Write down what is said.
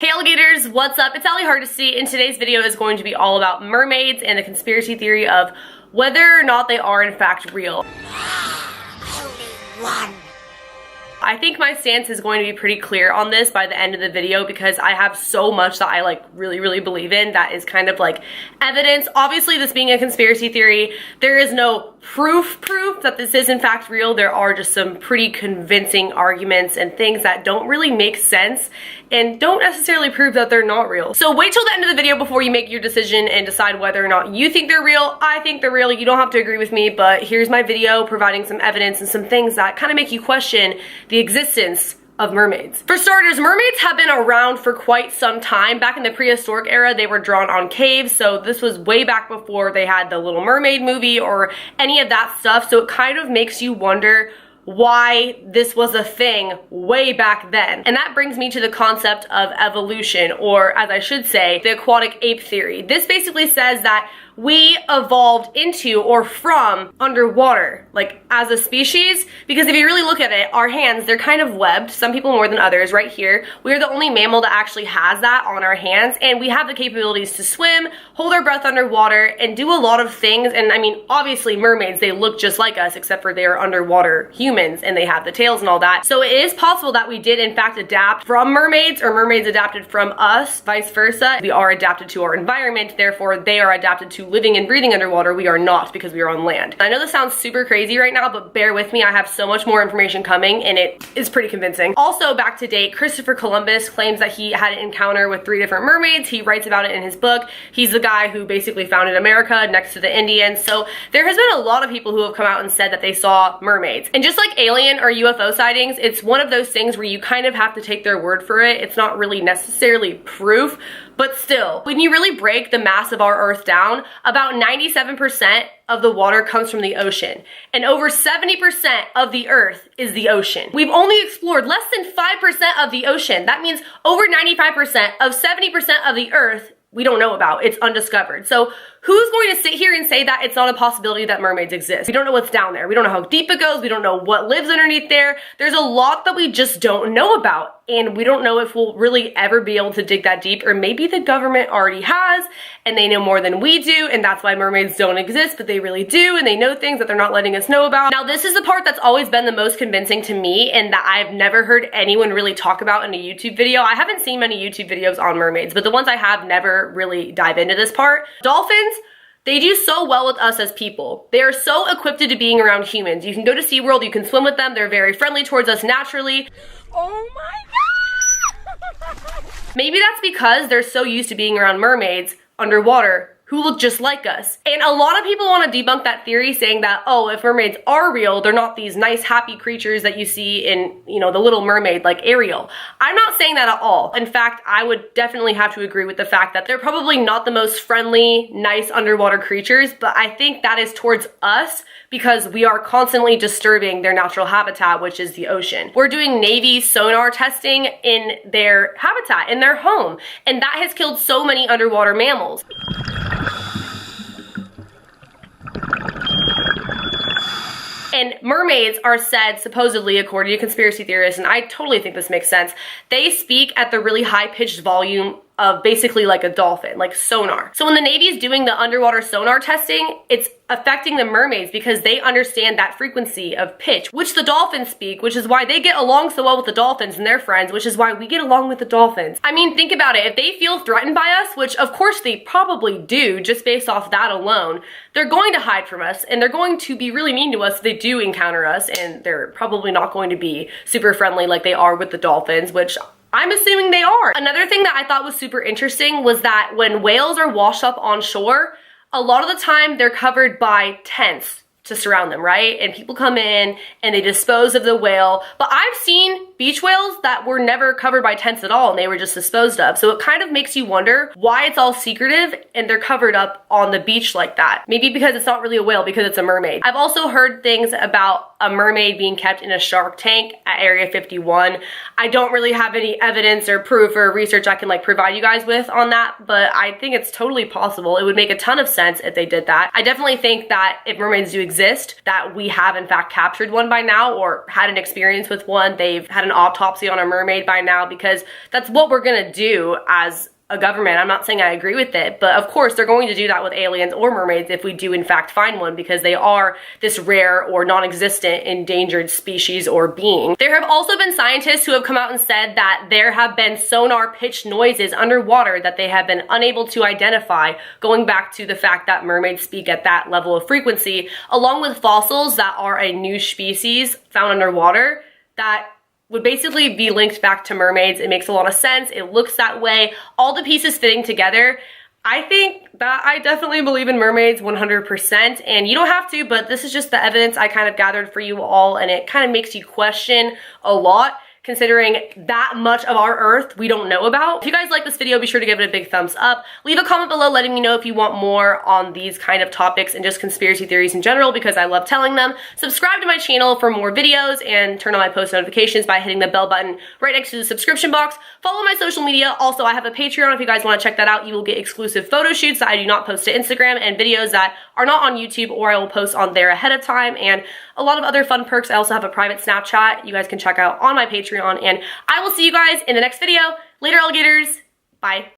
Hey alligators, what's up? It's Allie Hardesty, and today's video is going to be all about mermaids and the conspiracy theory of whether or not they are in fact real. Only one. I think my stance is going to be pretty clear on this by the end of the video because I have so much that I really believe in that is kind of like evidence. Obviously, this being a conspiracy theory, there is no proof that this is in fact real. There are just some pretty convincing arguments and things that don't really make sense and don't necessarily prove that they're not real. So wait till the end of the video before you make your decision and decide whether or not you think they're real. I think they're real. You don't have to agree with me, but here's my video providing some evidence and some things that kind of make you question the existence of mermaids. For starters, mermaids have been around for quite some time. Back in the prehistoric era, they were drawn on caves, so this was way back before they had the Little Mermaid movie or any of that stuff, so it kind of makes you wonder why this was a thing way back then. And that brings me to the concept of evolution, or as I should say, the aquatic ape theory. This basically says that we evolved into or from underwater, like as a species, because if you really look at it, our hands, they're kind of webbed, some people more than others. Right here, we're the only mammal that actually has that on our hands, and we have the capabilities to swim, hold our breath underwater, and do a lot of things. And I mean, obviously mermaids, they look just like us, except for they are underwater humans and they have the tails and all that. So it is possible that we did in fact adapt from mermaids, or mermaids adapted from us, vice versa. We are adapted to our environment, therefore they are adapted to living and breathing underwater. We are not, because we are on land. I know this sounds super crazy right now, but bear with me. I have so much more information coming and it is pretty convincing. Also, back to date, Christopher Columbus claims that he had an encounter with 3 different mermaids. He writes about it in his book. He's the guy who basically founded America next to the Indians. So there has been a lot of people who have come out and said that they saw mermaids. And just like alien or UFO sightings, it's one of those things where you kind of have to take their word for it. It's not really necessarily proof, but still, when you really break the mass of our Earth down, about 97% of the water comes from the ocean, and over 70% of the Earth is the ocean. We've only explored less than 5% of the ocean. That means over 95% of 70% of the Earth we don't know about. It's undiscovered. So who's going to sit here and say that it's not a possibility that mermaids exist? We don't know what's down there. We don't know how deep it goes. We don't know what lives underneath there. There's a lot that we just don't know about, and we don't know if we'll really ever be able to dig that deep, or maybe the government already has and they know more than we do, and that's why mermaids don't exist, but they really do, and they know things that they're not letting us know about. Now, this is the part that's always been the most convincing to me and that I've never heard anyone really talk about in a YouTube video. I haven't seen many YouTube videos on mermaids, but the ones I have never really dive into this part. Dolphins, they do so well with us as people. They are so equipped to being around humans. You can go to SeaWorld, you can swim with them, they're very friendly towards us naturally. Oh my God! Maybe that's because they're so used to being around mermaids underwater who look just like us. And a lot of people want to debunk that theory, saying that, oh, if mermaids are real, they're not these nice, happy creatures that you see in, you know, the Little Mermaid, like Ariel. I'm not saying that at all. In fact, I would definitely have to agree with the fact that they're probably not the most friendly, nice underwater creatures, but I think that is towards us because we are constantly disturbing their natural habitat, which is the ocean. We're doing Navy sonar testing in their habitat, in their home, and that has killed so many underwater mammals. And mermaids are said, supposedly, according to conspiracy theorists, and I totally think this makes sense, they speak at the really high-pitched volume of basically like a dolphin, like sonar. So when the Navy is doing the underwater sonar testing, it's affecting the mermaids because they understand that frequency of pitch, which the dolphins speak, which is why they get along so well with the dolphins and their friends, which is why we get along with the dolphins. I mean, think about it. If they feel threatened by us, which of course they probably do just based off that alone, they're going to hide from us and they're going to be really mean to us if they do encounter us, and they're probably not going to be super friendly like they are with the dolphins, which I'm assuming they are. Another thing that I thought was super interesting was that when whales are washed up on shore, a lot of the time they're covered by tents to surround them, right? And people come in and they dispose of the whale. But I've seen beach whales that were never covered by tents at all and they were just disposed of. So it kind of makes you wonder why it's all secretive and they're covered up on the beach like that. Maybe because it's not really a whale, because it's a mermaid. I've also heard things about a mermaid being kept in a shark tank at Area 51. I don't really have any evidence or proof or research I can provide you guys with on that, but I think it's totally possible. It would make a ton of sense if they did that. I definitely think that if mermaids do exist, that we have in fact captured one by now or had an experience with one. They've had an an autopsy on a mermaid by now, because that's what we're gonna do as a government. I'm not saying I agree with it, but of course they're going to do that with aliens or mermaids if we do in fact find one, because they are this rare or non-existent endangered species or being. There have also been scientists who have come out and said that there have been sonar pitched noises underwater that they have been unable to identify, going back to the fact that mermaids speak at that level of frequency, along with fossils that are a new species found underwater that would basically be linked back to mermaids. It makes a lot of sense. It looks that way. All the pieces fitting together. I think that I definitely believe in mermaids 100%, and you don't have to, but this is just the evidence I kind of gathered for you all, and it kind of makes you question a lot, considering that much of our Earth we don't know about. If you guys like this video, be sure to give it a big thumbs up. Leave a comment below letting me know if you want more on these kind of topics and just conspiracy theories in general, because I love telling them. Subscribe to my channel for more videos and turn on my post notifications by hitting the bell button right next to the subscription box. Follow my social media. Also, I have a Patreon. If you guys want to check that out, you will get exclusive photo shoots that I do not post to Instagram, and videos that are not on YouTube, or I will post on there ahead of time, and a lot of other fun perks. I also have a private Snapchat you guys can check out on my Patreon, and I will see you guys in the next video. Later, alligators. Bye.